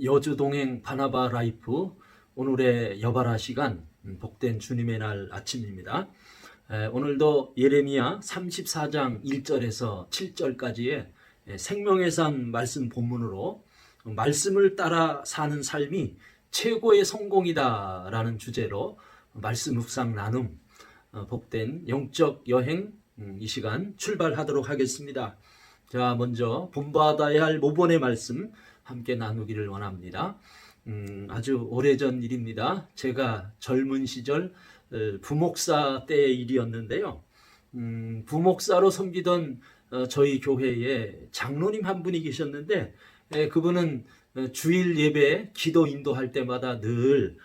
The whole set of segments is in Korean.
여주동행 바나바 라이프 오늘의 여바라 시간 복된 주님의 날 아침입니다. 오늘도 예레미야 34장 1절에서 7절까지의 생명의 삶 말씀 본문으로 말씀을 따라 사는 삶이 최고의 성공이다 라는 주제로 말씀 묵상 나눔 복된 영적 여행 이 시간 출발하도록 하겠습니다. 자, 먼저 본받아야 할 모본의 말씀 함께 나누기를 원합니다. 아주 오래전 일입니다. 제가 젊은 시절 부목사 때의 일이었는데요. 부목사로 섬기던 저희 교회에 장로님 한 분이 계셨는데 그분은 주일 예배 기도 인도할 때마다 늘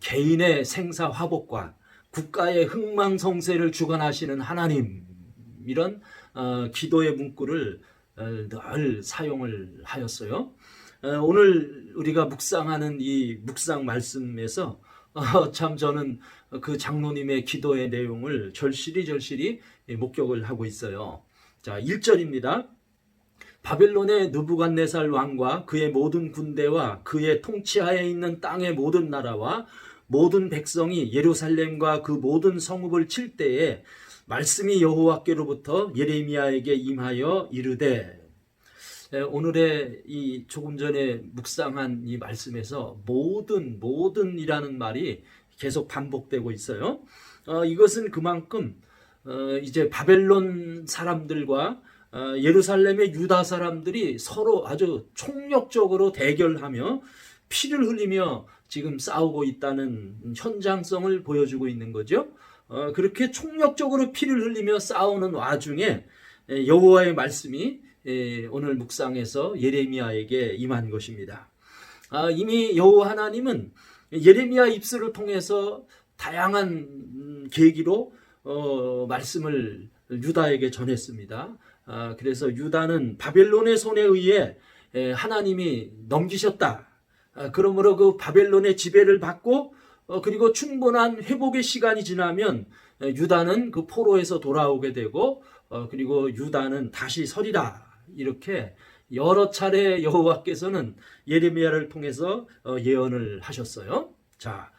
개인의 생사 화복과 국가의 흥망성쇠를 주관하시는 하나님 이런 기도의 문구를 늘 사용을 하였어요. 오늘 우리가 묵상하는 이 묵상 말씀에서 참 저는 그 장로님의 기도의 내용을 절실히 목격을 하고 있어요. 자, 1절입니다. 바벨론의 느부갓네살 왕과 그의 모든 군대와 그의 통치하에 있는 땅의 모든 나라와 모든 백성이 예루살렘과 그 모든 성읍을 칠 때에 말씀이 여호와께로부터 예레미야에게 임하여 이르되. 오늘의 이 조금 전에 묵상한 이 말씀에서 모든이라는 말이 계속 반복되고 있어요. 이것은 그만큼 이제 바벨론 사람들과 예루살렘의 유다 사람들이 서로 아주 총력적으로 대결하며 피를 흘리며 지금 싸우고 있다는 현장성을 보여주고 있는 거죠. 그렇게 총력적으로 피를 흘리며 싸우는 와중에 여호와의 말씀이 오늘 묵상에서 예레미야에게 임한 것입니다. 이미 여호와 하나님은 예레미야 입술을 통해서 다양한 계기로 말씀을 유다에게 전했습니다. 그래서 유다는 바벨론의 손에 의해 하나님이 넘기셨다. 그러므로 그 바벨론의 지배를 받고 그리고 충분한 회복의 시간이 지나면 유다는 그 포로에서 돌아오게 되고 그리고 유다는 다시 서리라. 이렇게 여러 차례 여호와께서는 예레미야를 통해서 예언을 하셨어요. 자,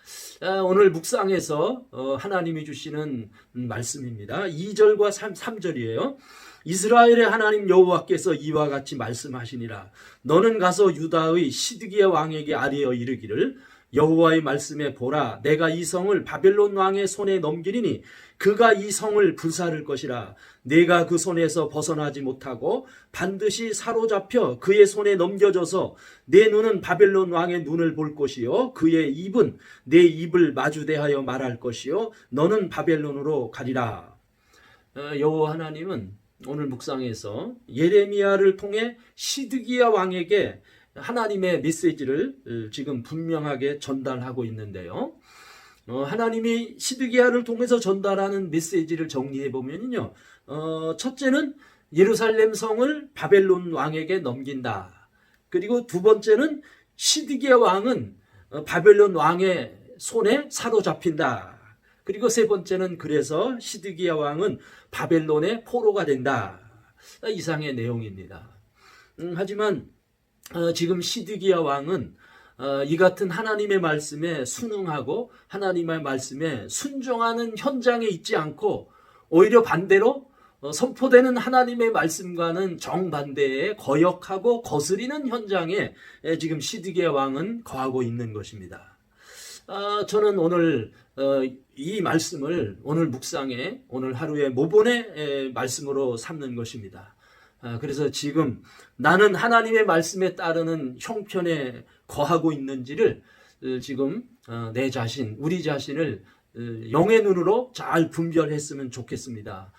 오늘 묵상에서 하나님이 주시는 말씀입니다. 2절과 3절이에요. 이스라엘의 하나님 여호와께서 이와 같이 말씀하시니라. 너는 가서 유다의 시드기야 왕에게 아뢰어 이르기를 여호와의 말씀에 보라, 내가 이 성을 바벨론 왕의 손에 넘기리니 그가 이 성을 불사를 것이라. 내가 그 손에서 벗어나지 못하고 반드시 사로잡혀 그의 손에 넘겨져서 내 눈은 바벨론 왕의 눈을 볼 것이요 그의 입은 내 입을 마주대하여 말할 것이요 너는 바벨론으로 가리라. 여호와 하나님은 오늘 묵상에서 예레미야를 통해 시드기야 왕에게 하나님의 메시지를 지금 분명하게 전달하고 있는데요. 하나님이 시드기야를 통해서 전달하는 메시지를 정리해 보면요. 첫째는 예루살렘 성을 바벨론 왕에게 넘긴다. 그리고 두 번째는 시드기야 왕은 바벨론 왕의 손에 사로잡힌다. 그리고 세 번째는 그래서 시드기야 왕은 바벨론의 포로가 된다. 이상의 내용입니다. 하지만 지금 시드기야 왕은 이 같은 하나님의 말씀에 순응하고 하나님의 말씀에 순종하는 현장에 있지 않고 오히려 반대로 선포되는 하나님의 말씀과는 정반대의 거역하고 거스리는 현장에 지금 시드기야 왕은 거하고 있는 것입니다. 저는 오늘 이 말씀을 오늘 묵상에 오늘 하루의 모본의 말씀으로 삼는 것입니다. 그래서 지금 나는 하나님의 말씀에 따르는 형편에 거하고 있는지를 지금 내 자신, 우리 자신을 영의 눈으로 잘 분별했으면 좋겠습니다.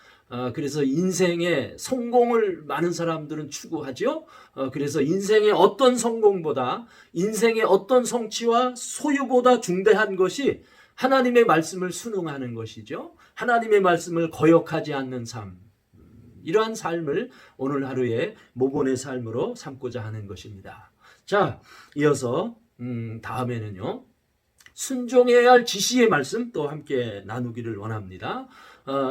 그래서 인생의 성공을 많은 사람들은 추구하죠. 그래서 인생의 어떤 성공보다 인생의 어떤 성취와 소유보다 중대한 것이 하나님의 말씀을 순응하는 것이죠. 하나님의 말씀을 거역하지 않는 삶. 이러한 삶을 오늘 하루의 모본의 삶으로 삼고자 하는 것입니다. 자, 이어서 다음에는요. 순종해야 할 지시의 말씀 또 함께 나누기를 원합니다.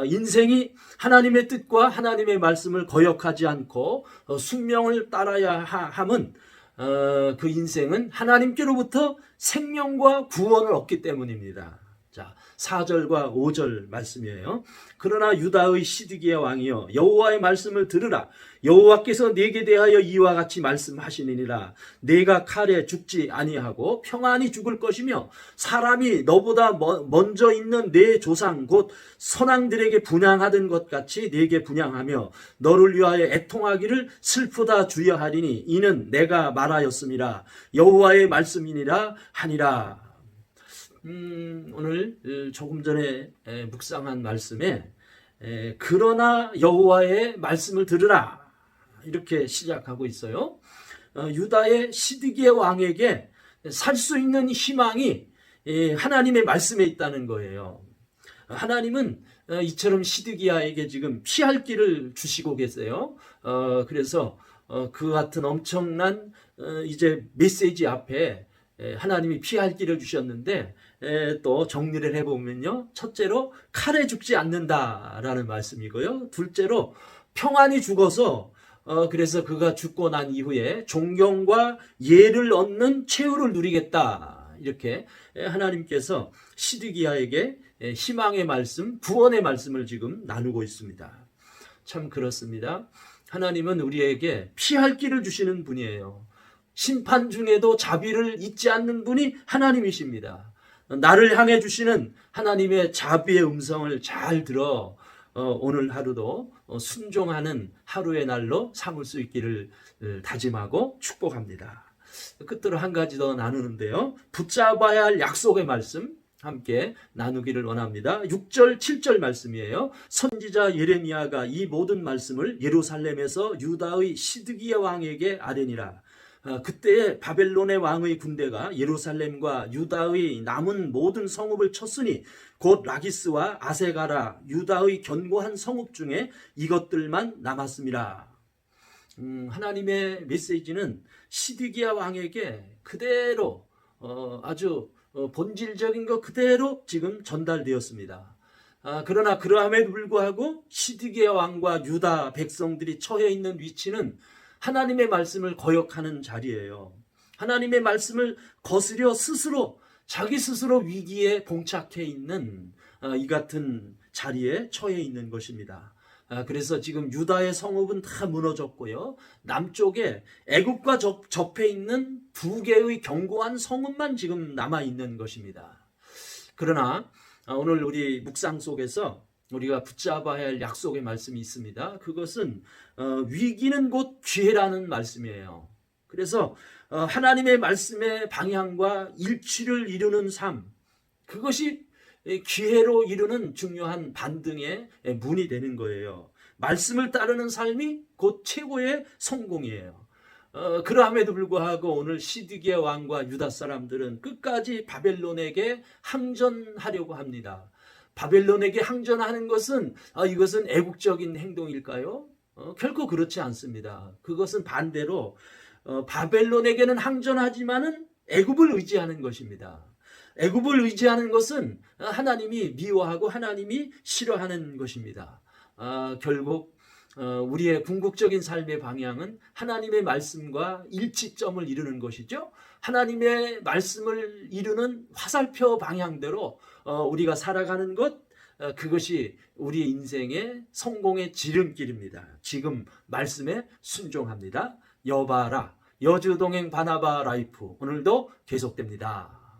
인생이 하나님의 뜻과 하나님의 말씀을 거역하지 않고 숙명을 따라야 함은 그 인생은 하나님께로부터 생명과 구원을 얻기 때문입니다. 자, 4절과 5절 말씀이에요. 그러나 유다의 시드기야 왕이여 여호와의 말씀을 들으라. 여호와께서 네게 대하여 이와 같이 말씀하시느니라. 네가 칼에 죽지 아니하고 평안히 죽을 것이며 사람이 너보다 먼저 있는 네 조상 곧 선왕들에게 분향하던 것 같이 네게 분향하며 너를 위하여 애통하기를 슬프다 주여하리니 이는 내가 말하였음이라. 여호와의 말씀이니라 하니라. 오늘 조금 전에 묵상한 말씀에 그러나 여호와의 말씀을 들으라 이렇게 시작하고 있어요. 유다의 시드기야 왕에게 살 수 있는 희망이 하나님의 말씀에 있다는 거예요. 하나님은 이처럼 시드기야에게 지금 피할 길을 주시고 계세요. 그래서 그 같은 엄청난 이제 메시지 앞에 하나님이 피할 길을 주셨는데 또 정리를 해보면요. 첫째로 칼에 죽지 않는다라는 말씀이고요. 둘째로 평안히 죽어서 그래서 그가 죽고 난 이후에 존경과 예를 얻는 최후를 누리겠다. 이렇게 하나님께서 시드기야에게 희망의 말씀, 구원의 말씀을 지금 나누고 있습니다. 참 그렇습니다. 하나님은 우리에게 피할 길을 주시는 분이에요. 심판 중에도 자비를 잊지 않는 분이 하나님이십니다. 나를 향해 주시는 하나님의 자비의 음성을 잘 들어 오늘 하루도 순종하는 하루의 날로 삼을 수 있기를 다짐하고 축복합니다. 끝으로 한 가지 더 나누는데요. 붙잡아야 할 약속의 말씀 함께 나누기를 원합니다. 6절 7절 말씀이에요. 선지자 예레미야가 이 모든 말씀을 예루살렘에서 유다의 시드기야 왕에게 아뢰니라. 그때에 바벨론의 왕의 군대가 예루살렘과 유다의 남은 모든 성읍을 쳤으니 곧 라기스와 아세가라 유다의 견고한 성읍 중에 이것들만 남았습니다. 하나님의 메시지는 시드기야 왕에게 그대로 아주 본질적인 것 그대로 지금 전달되었습니다. 그러나 그러함에도 불구하고 시드기야 왕과 유다 백성들이 처해 있는 위치는 하나님의 말씀을 거역하는 자리예요. 하나님의 말씀을 거스려 자기 스스로 위기에 봉착해 있는 이 같은 자리에 처해 있는 것입니다. 그래서 지금 유다의 성읍은 다 무너졌고요. 남쪽에 애굽과 접해 있는 두 개의 견고한 성읍만 지금 남아 있는 것입니다. 그러나 오늘 우리 묵상 속에서 우리가 붙잡아야 할 약속의 말씀이 있습니다. 그것은 위기는 곧 기회라는 말씀이에요. 그래서 하나님의 말씀의 방향과 일치를 이루는 삶, 그것이 기회로 이루는 중요한 반등의 문이 되는 거예요. 말씀을 따르는 삶이 곧 최고의 성공이에요. 그러함에도 불구하고 오늘 시드기야 왕과 유다 사람들은 끝까지 바벨론에게 항전하려고 합니다. 바벨론에게 항전하는 것은 이것은 애국적인 행동일까요? 결코 그렇지 않습니다. 그것은 반대로 바벨론에게는 항전하지만은 애굽을 의지하는 것입니다. 애굽을 의지하는 것은 하나님이 미워하고 하나님이 싫어하는 것입니다. 결국 우리의 궁극적인 삶의 방향은 하나님의 말씀과 일치점을 이루는 것이죠. 하나님의 말씀을 이루는 화살표 방향대로 우리가 살아가는 것, 그것이 우리 인생의 성공의 지름길입니다. 지금 말씀에 순종합니다. 여바라, 여주동행 바나바 라이프 오늘도 계속됩니다.